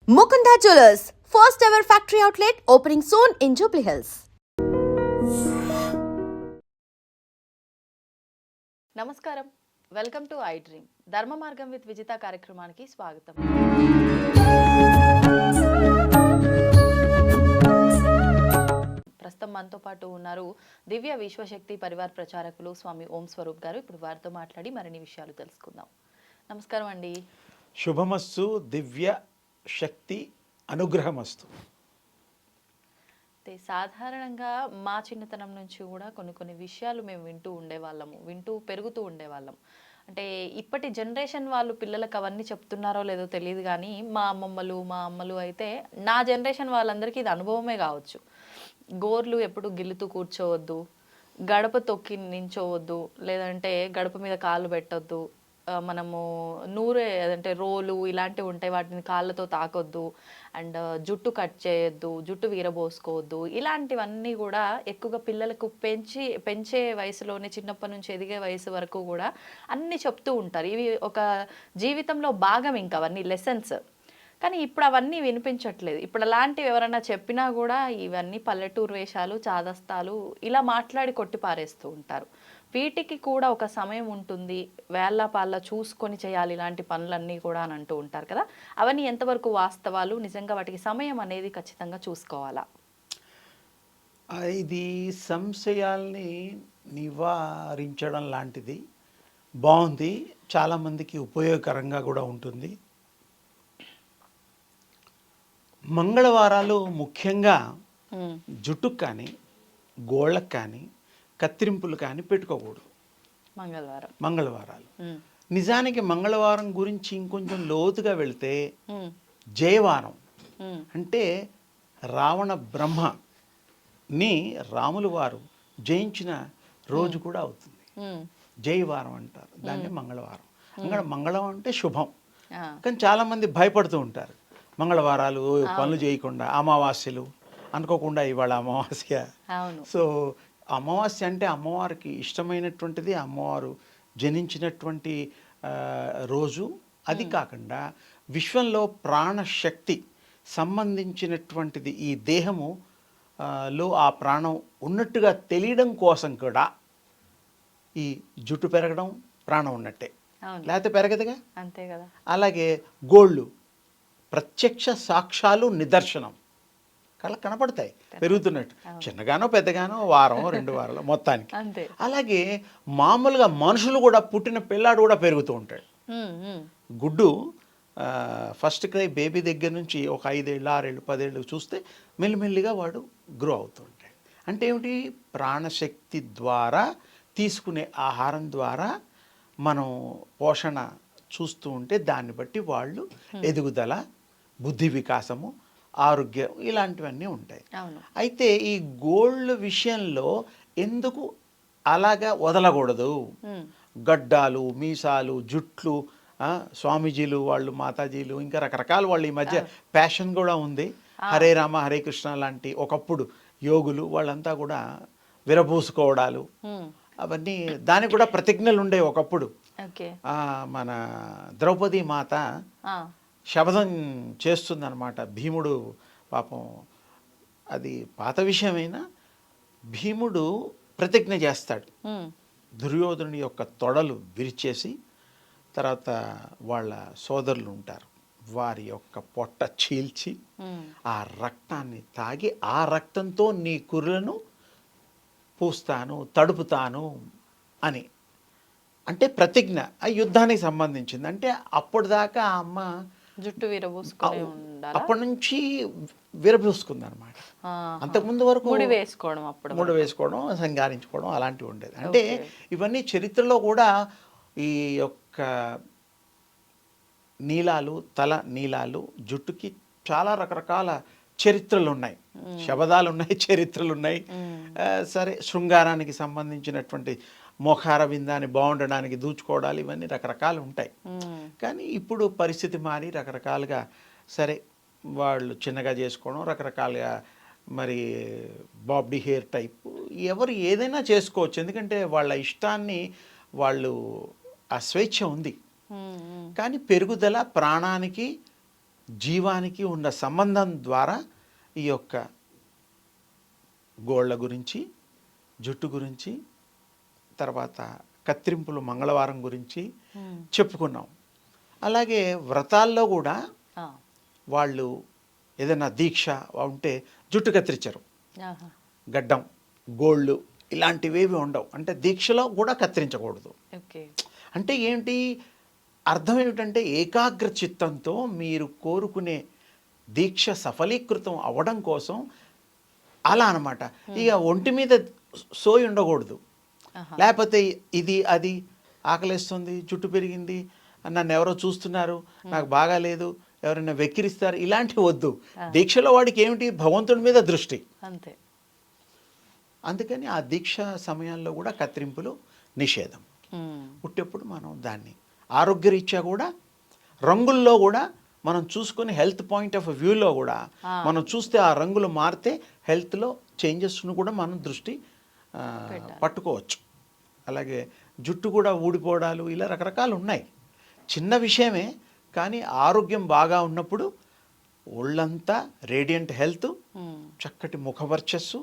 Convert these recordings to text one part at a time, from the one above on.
Mukunda Jewelers, first ever factory outlet opening soon in Jubilee Hills. నమస్కారం, welcome to I dream. ధర్మ మార్గం with Vijitha కార్యక్రమానికి స్వాగతం. ప్రస్తుతం మనతో పాటు ఉన్నారు దివ్య విశ్వశక్తి పరివార్ ప్రచారకులు స్వామి ఓం స్వరూప్ గారు. ఇప్పుడు వారితో మాట్లాడి మరిన్ని విషయాలు తెలుసుకుందాం. నమస్కారం అండి. శుభమస్తు. దివ్య శక్తి అనుగ్రహమస్తు. సాధారణంగా మా చిన్నతనం నుంచి కూడా కొన్ని విషయాలు మేము వింటూ పెరుగుతూ ఉండేవాళ్ళం. అంటే ఇప్పటి జనరేషన్ వాళ్ళు పిల్లలకు అవన్నీ చెప్తున్నారో లేదో తెలియదు, కానీ మా అమ్మలు అయితే నా జనరేషన్ వాళ్ళందరికీ ఇది అనుభవమే కావచ్చు. గోర్లు ఎప్పుడు గిల్లుతూ కూర్చోవద్దు, గడప తొక్కి నించోవద్దు, లేదంటే గడప మీద కాళ్ళు పెట్టొద్దు, మనము నూరే అంటే రోలు ఇలాంటివి ఉంటాయి, వాటిని కాళ్ళతో తాకొద్దు, అండ్ జుట్టు కట్ చేయొద్దు, జుట్టు వీరబోసుకోవద్దు. ఇలాంటివన్నీ కూడా ఎక్కువగా పిల్లలకు పెంచే వయసులోనే, చిన్నప్పటి నుంచి ఎదిగే వయసు వరకు కూడా అన్నీ చెప్తూ ఉంటారు. ఇవి ఒక జీవితంలో భాగం, ఇంకా అవన్నీ లెసన్స్. కానీ ఇప్పుడు అవన్నీ వినిపించట్లేదు. ఇప్పుడు అలాంటివి ఎవరైనా చెప్పినా కూడా ఇవన్నీ పల్లెటూరు వేషాలు, చాదస్తాలు ఇలా మాట్లాడి కొట్టిపారేస్తూ ఉంటారు. వీటికి కూడా ఒక సమయం ఉంటుంది, వేళ్ళ పాళ్ళ చూసుకొని చేయాలి ఇలాంటి పనులన్నీ కూడా అని అంటూ ఉంటారు కదా. అవన్నీ ఎంతవరకు వాస్తవాలు, నిజంగా వాటికి సమయం అనేది ఖచ్చితంగా చూసుకోవాలా? ఇది సంశయాల్ని నివారించడం లాంటిది. బాగుంది, చాలామందికి ఉపయోగకరంగా కూడా ఉంటుంది. మంగళవారాలు ముఖ్యంగా జుట్టుకు కానీ గోళ్ళకు కానీ కత్తిరింపులు కానీ పెట్టుకోకూడదు. మంగళవారాలు నిజానికి మంగళవారం గురించి ఇంకొంచెం లోతుగా వెళితే జయవారం అంటే రావణ బ్రహ్మని రాములు వారు జయించిన రోజు కూడా అవుతుంది. జయవారం అంటారు దాన్ని మంగళవారం. మంగళం అంటే శుభం. కానీ చాలామంది భయపడుతూ ఉంటారు. మంగళవారాలు పనులు చేయకుండా, అమావాస్యలు అనుకోకుండా ఇవాళ అమావాస్య. సో అమావాస్య అంటే అమ్మవారికి ఇష్టమైనటువంటిది, అమ్మవారు జనించినటువంటి రోజు. అది కాకుండా విశ్వంలో ప్రాణశక్తి సంబంధించినటువంటిది ఈ దేహము లో ఆ ప్రాణం ఉన్నట్టుగా తెలియడం కోసం కూడా ఈ జుట్టు పెరగడం ప్రాణం ఉన్నట్టే, లేకపోతే పెరగదుగా. అంతే కదా. అలాగే గోళ్ళు ప్రత్యక్ష సాక్ష్యాలు, నిదర్శనం, కళ్ళకు కనపడతాయి పెరుగుతున్నట్టు, చిన్నగానో పెద్దగానో, వారం 2 వారాలు మొత్తానికి. అలాగే మామూలుగా మనుషులు కూడా, పుట్టిన పిల్లాడు కూడా పెరుగుతూ ఉంటాడు. గుడ్డు ఫస్ట్ క్రై బేబీ దగ్గర నుంచి ఒక 5 ఏళ్ళు 6 ఏళ్ళు 10 ఏళ్ళు చూస్తే మెల్లిమెల్లిగా వాడు గ్రో అవుతూ ఉంటాడు. అంటే ఏమిటి? ప్రాణశక్తి ద్వారా తీసుకునే ఆహారం ద్వారా మనం పోషణ చూస్తూ ఉంటే దాన్ని బట్టి వాళ్ళు ఎదుగుదల, బుద్ధి వికాసము, ఆరోగ్యం ఇలాంటివన్నీ ఉంటాయి. అయితే ఈ గోల్డ్ విషయంలో ఎందుకు అలాగా వదలకూడదు? గడ్డాలు, మీసాలు, జుట్లు, స్వామీజీలు వాళ్ళు, మాతాజీలు, ఇంకా రకరకాల వాళ్ళు, ఈ మధ్య ప్యాషన్ కూడా ఉంది. హరే రామ హరే కృష్ణ లాంటి ఒకప్పుడు యోగులు వాళ్ళంతా కూడా విరబూసుకోవడాలు, అవన్నీ దానికి కూడా ప్రతిజ్ఞలు ఉండే ఒకప్పుడు. మన ద్రౌపది మాత శపథం చేస్తుందన్నమాట. భీముడు పాపం, అది పాత విషయమైనా భీముడు ప్రతిజ్ఞ చేస్తాడు. దుర్యోధనుడి యొక్క తొడలు విరిచేసి, తర్వాత వాళ్ళ సోదరులు ఉంటారు, వారి యొక్క పొట్ట చీల్చి ఆ రక్తాన్ని తాగి, ఆ రక్తంతో నీ కురులను పూస్తాను, తడుపుతాను అని. అంటే ప్రతిజ్ఞ ఆ యుద్ధానికి సంబంధించింది. అంటే అప్పటిదాకా ఆ అమ్మ జుట్టు విరబూసుకొని అప్పటి నుంచి విరబూసుకుంది అనమాట. అంతకుముందు వరకు ముడి వేసుకోవడం, సంగారించుకోవడం అలాంటివి ఉండేది. అంటే ఇవన్నీ చరిత్రలో కూడా ఈ యొక్క నీలాలు, తల నీలాలు, జుట్టుకి చాలా రకరకాల చరిత్రలు ఉన్నాయి, శబదాలు ఉన్నాయి, చరిత్రలు ఉన్నాయి. సరే, శృంగారానికి సంబంధించినటువంటి మోఖార విందాన్ని బాగుండడానికి దూచుకోవడాలు, ఇవన్నీ రకరకాలు ఉంటాయి. కానీ ఇప్పుడు పరిస్థితి మారి రకరకాలుగా, సరే వాళ్ళు చిన్నగా చేసుకోవడం, రకరకాలుగా మరి బాబ్డీ హెయిర్ టైపు, ఎవరు ఏదైనా చేసుకోవచ్చు. ఎందుకంటే వాళ్ళ ఇష్టాన్ని వాళ్ళు, ఆ స్వేచ్ఛ ఉంది. కానీ పెరుగుదల ప్రాణానికి జీవానికి ఉన్న సంబంధం ద్వారా ఈ యొక్క గోళ్ళ గురించి, జుట్టు గురించి, తర్వాత కత్తిరింపులు మంగళవారం గురించి చెప్పుకున్నాం. అలాగే వ్రతాల్లో కూడా వాళ్ళు ఏదైనా దీక్ష ఉంటే జుట్టు కత్తిరించరు, గడ్డం, గోళ్ళు ఇలాంటివేవి ఉండవు. అంటే దీక్షలో కూడా కత్తిరించకూడదు. అంటే ఏంటి అర్థం ఏమిటంటే ఏకాగ్ర చిత్తంతో మీరు కోరుకునే దీక్ష సఫలీకృతం అవ్వడం కోసం అలా అనమాట. ఇక ఒంటి మీద సోయి ఉండకూడదు. లేకపోతే ఇది అది ఆకలిస్తుంది, జుట్టు పెరిగింది, నన్ను ఎవరో చూస్తున్నారు, నాకు బాగాలేదు, ఎవరైనా వెక్కిరిస్తారు, ఇలాంటివి వద్దు. దీక్షలో వాడికి ఏమిటి భగవంతుడి మీద దృష్టి అంతే. అందుకని ఆ దీక్ష సమయంలో కూడా కత్తిరింపులు నిషేధం. పుట్టేప్పుడు మనం దాన్ని ఆరోగ్యరీత్యా కూడా రంగుల్లో కూడా మనం చూసుకొని హెల్త్ పాయింట్ ఆఫ్ వ్యూలో కూడా మనం చూస్తే ఆ రంగులు మారితే హెల్త్లో చేంజెస్ను కూడా మనం దృష్టి పట్టుకోవచ్చు. అలాగే జుట్టు కూడా ఊడిపోవడాలు ఇలా రకరకాలు ఉన్నాయి. చిన్న విషయమే, కానీ ఆరోగ్యం బాగా ఉన్నప్పుడు ఒళ్ళంతా రేడియంట్ హెల్త్, చక్కటి ముఖవర్చస్సు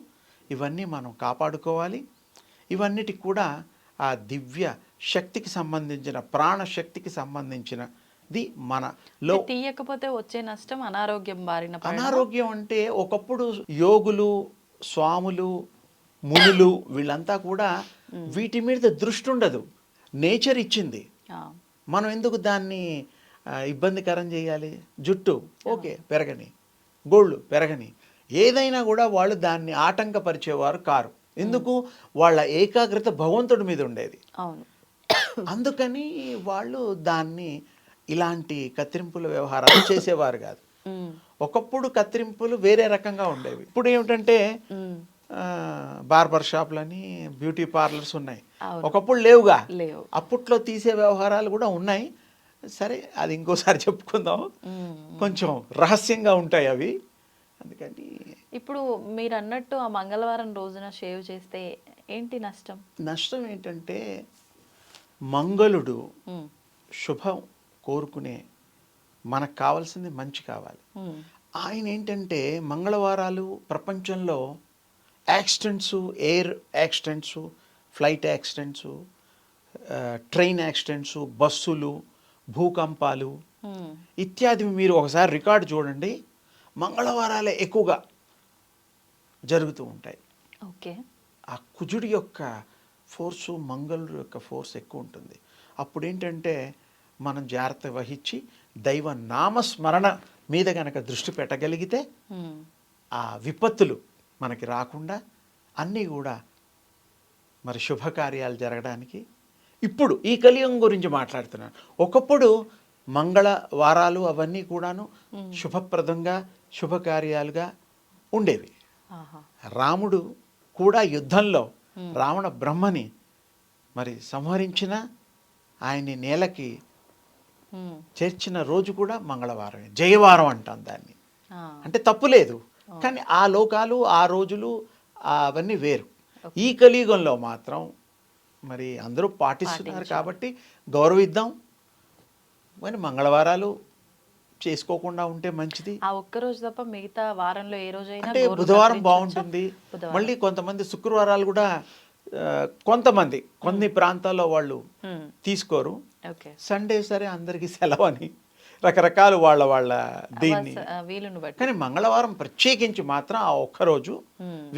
ఇవన్నీ మనం కాపాడుకోవాలి. ఇవన్నిటికి కూడా ఆ దివ్య శక్తికి సంబంధించిన, ప్రాణశక్తికి సంబంధించినది మనలో. తీయకపోతే వచ్చే నష్టం అనారోగ్యం బారిన. అనారోగ్యం అంటే ఒకప్పుడు యోగులు, స్వాములు, మునులు వీళ్ళంతా కూడా వీటి మీద దృష్టి ఉండదు. నేచర్ ఇచ్చింది, మనం ఎందుకు దాన్ని ఇబ్బందికరం చేయాలి? జుట్టు ఓకే పెరగని, గోళ్ళు పెరగని, ఏదైనా కూడా వాళ్ళు దాన్ని ఆటంకపరిచేవారు కారు. ఎందుకు? వాళ్ళ ఏకాగ్రత భగవంతుడి మీద ఉండేది. అవును. అందుకని వాళ్ళు దాన్ని ఇలాంటి కత్తిరింపుల వ్యవహారాలు చేసేవారు కాదు. ఒకప్పుడు కత్తిరింపులు వేరే రకంగా ఉండేవి. ఇప్పుడు ఏమిటంటే బార్బర్ షాప్లని, బ్యూటీ పార్లర్స్ ఉన్నాయి. ఒకప్పుడు లేవుగా. అప్పట్లో తీసే వ్యవహారాలు కూడా ఉన్నాయి. సరే, అది ఇంకోసారి చెప్పుకుందాం. కొంచెం రహస్యంగా ఉంటాయి అవి. అందుకని ఇప్పుడు మీరు అన్నట్టు ఆ మంగళవారం రోజున షేవ్ చేస్తే ఏంటి నష్టం? నష్టం ఏంటంటే మంగళుడు శుభం కోరుకునే, మనకు కావాల్సింది మంచి కావాలి. ఆయన ఏంటంటే మంగళవారాలు ప్రపంచంలో accidents, air accidents, flight accidents, train accidents, బస్సులు, భూకంపాలు ఇత్యాది మీరు ఒకసారి రికార్డు చూడండి. మంగళవారాలే ఎక్కువగా జరుగుతూ ఉంటాయి. ఓకే. ఆ కుజుడి యొక్క ఫోర్సు, మంగళుడి యొక్క ఫోర్స్ ఎక్కువ ఉంటుంది. అప్పుడు ఏంటంటే మనం జాగ్రత్త వహించి దైవ నామస్మరణ మీద కనుక దృష్టి పెట్టగలిగితే ఆ విపత్తులు మనకి రాకుండా అన్నీ కూడా మరి శుభకార్యాలు జరగడానికి. ఇప్పుడు ఈ కలియుగం గురించి మాట్లాడుతున్నాను. ఒకప్పుడు మంగళవారాలు అవన్నీ కూడాను శుభప్రదంగా, శుభకార్యాలుగా ఉండేవి. రాముడు కూడా యుద్ధంలో రావణ బ్రహ్మని మరి సంహరించిన, ఆయన్ని నేలకి చేర్చిన రోజు కూడా మంగళవారమే. జయవారం అంటాం దాన్ని. అంటే తప్పు లేదు, కానీ ఆ లోకాలు, ఆ రోజులు అవన్నీ వేరు. ఈ కలియుగంలో మాత్రం మరి అందరూ పాటిస్తున్నారు కాబట్టి గౌరవిద్దాం. మరి మంగళవారాలు చేసుకోకుండా ఉంటే మంచిది. ఆ ఒక్క రోజు తప్ప మిగతా వారంలో ఏ రోజైనా అంటే బుధవారం బాగుంటుంది. మళ్ళీ కొంతమంది శుక్రవారాలు కూడా, కొంతమంది కొన్ని ప్రాంతాల్లో వాళ్ళు తీసుకోరు. సండే సరే అందరికీ సెలవు అని రకరకాలు వాళ్ళ దీన్ని. కానీ మంగళవారం ప్రత్యేకించి మాత్రం ఆ ఒక్కరోజు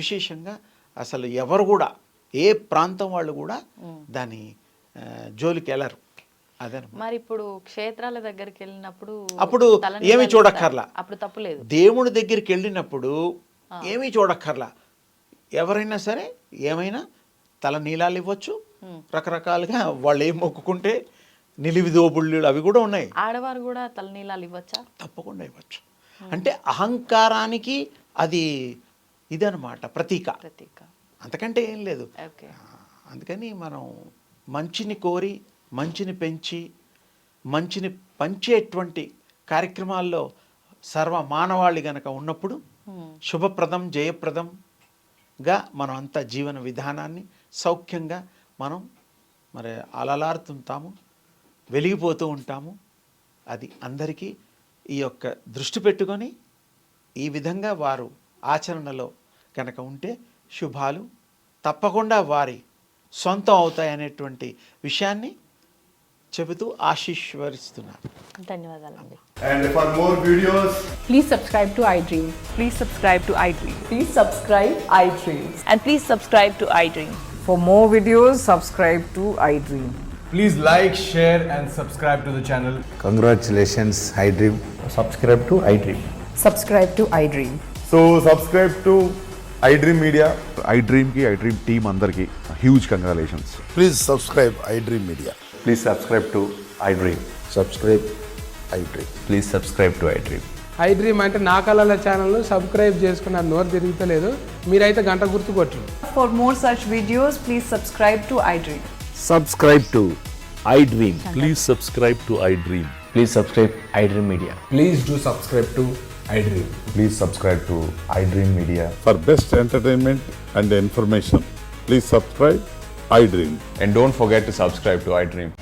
విశేషంగా అసలు ఎవరు కూడా, ఏ ప్రాంతం వాళ్ళు కూడా దాని జోలికి వెళ్ళరు. అదే మరి ఇప్పుడు క్షేత్రాల దగ్గరికి వెళ్ళినప్పుడు అప్పుడు ఏమీ చూడక్కర్లా. అప్పుడు తప్పులేదు. దేవుడి దగ్గరికి వెళ్ళినప్పుడు ఏమీ చూడక్కర్లా. ఎవరైనా సరే ఏమైనా తల నీలాలు ఇవ్వచ్చు. రకరకాలుగా వాళ్ళు ఏం మొక్కుకుంటే నిలివిదోబుళ్ళు అవి కూడా ఉన్నాయి. ఆడవారు కూడా తల నీలాలు ఇవ్వచ్చా? తప్పకుండా ఇవ్వచ్చు. అంటే అహంకారానికి అది ఇదనమాట, ప్రతీక. అంతకంటే ఏం లేదు. అందుకని మనం మంచిని కోరి, మంచిని పెంచి, మంచిని పంచేటువంటి కార్యక్రమాల్లో సర్వ మానవాళి గనక ఉన్నప్పుడు శుభప్రదం, జయప్రదంగా మనం అంతా జీవన విధానాన్ని సౌఖ్యంగా మనం మరి అలలారుతుంటాము, వెలిగిపోతూ ఉంటాము. అది అందరికీ ఈ యొక్క దృష్టి పెట్టుకొని ఈ విధంగా వారు ఆచరణలో కనుక ఉంటే శుభాలు తప్పకుండా వారి సొంతం అవుతాయనేటువంటి విషయాన్ని చెబుతూ ఆశీర్వదిస్తున్నారు. ధన్యవాదాలండి. And for more videos, Please subscribe to iDream. Please subscribe to iDream. Please subscribe iDream. And please subscribe to iDream. For more videos, subscribe to iDream. please like, share, and subscribe to the channel. Congratulations, iDream. Subscribe to iDream. Subscribe to iDream. So subscribe to iDream Media. iDream की iDream team अंदर की huge congratulations. Please subscribe iDream Media. Please subscribe to iDream. Subscribe iDream. Please subscribe to iDream. iDream అంటే నా కళల channel subscribe చేసుకున్న నోరు తిరుగుతలేదు, మీరైతే గంట గుర్తు కొట్టు. For more such videos, please subscribe to iDream. Subscribe to iDream. Please subscribe to iDream. Please subscribe iDream Media. Please do subscribe to iDream. Please subscribe to iDream Media. For best entertainment and information, please subscribe iDream. And don't forget to subscribe to iDream.